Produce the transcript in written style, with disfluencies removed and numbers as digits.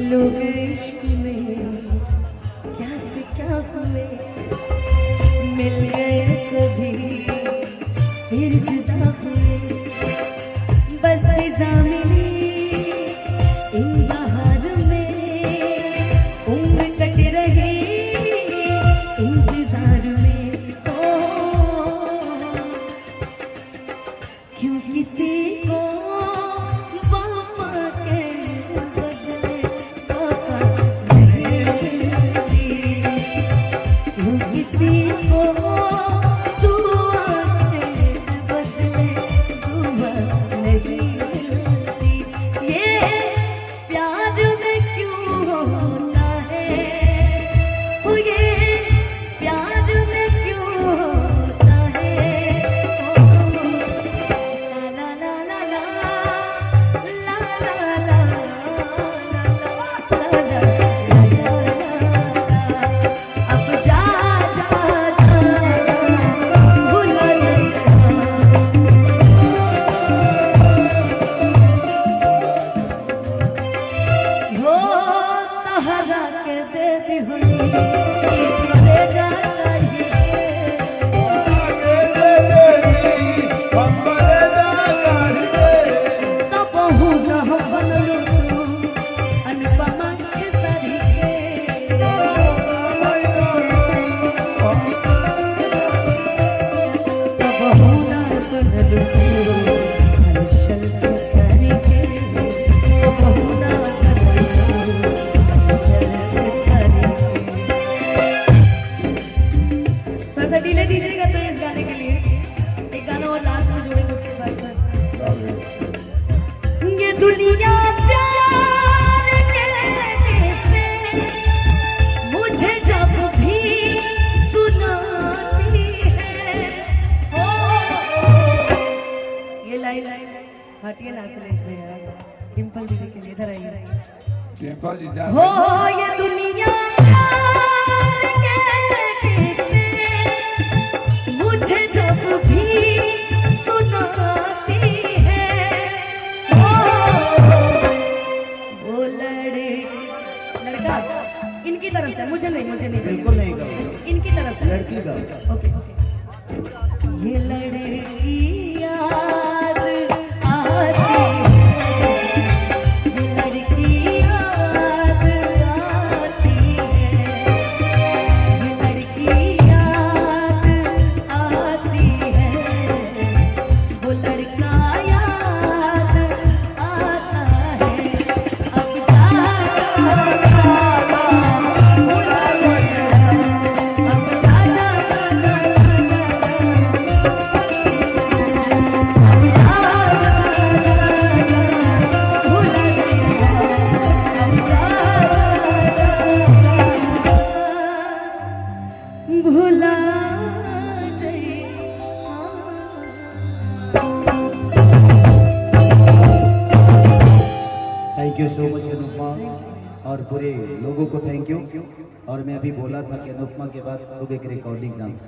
लोग इश्क में क्या से क्या हुए, मिल गए कभी फिर जुदा हुए। बस फिजा मिली इन बहार में, उम्र कट रही इंतजार में। ओ क्यों किसी को वफा के बदले वफा नहीं मिलती, क्यों किसी को दुआ के बदले दुआ नहीं मिलती। ये प्यार में क्यों होता है, ओ ये प्यार में क्यों होता है। ला ला ला ला ला ला ला अब जा जा जा भुला हो तहरा के दे दी हुई दे जाता ये तो बहु न हो बनलू तू अनुपमा के सरी के। तो बहु न बनलू तू हर्षल के सरी के। तो बहु न बनलू तू हर्षल के सरी के। थोड़ा सा डिले दीजिएगा तो इस गाने के लिए एक गाना और लास्ट में जोड़ेंगे उसके बाद में। ये दुनिया प्यार के से मुझे जब भी सुनाती है। हो ये लाइन हटिए ना अखिलेश भैया, डिम्पल दीदी के लिए इधर आइए। डिम्पल जी जा हो ये दुनिया प्यार के से मुझे जब भी सुनाती है। हो वो लड़का इनकी तरफ से, मुझे नहीं बिल्कुल नहीं गाओ, इनकी तरफ से लड़की गाओ। Okay okay. ये लड़की याद आती है, ये लड़की याद आती है, ये लड़की याद आती है, वो लड़का याद आता है। अब जा भुला गया, अब जा भुला जाइए। Thank you so much Anupama और पूरे लोगों को थैंक यू। और मैं अभी बोला था कि अनुपमा के बाद खूब एक रिकॉर्डिंग डांस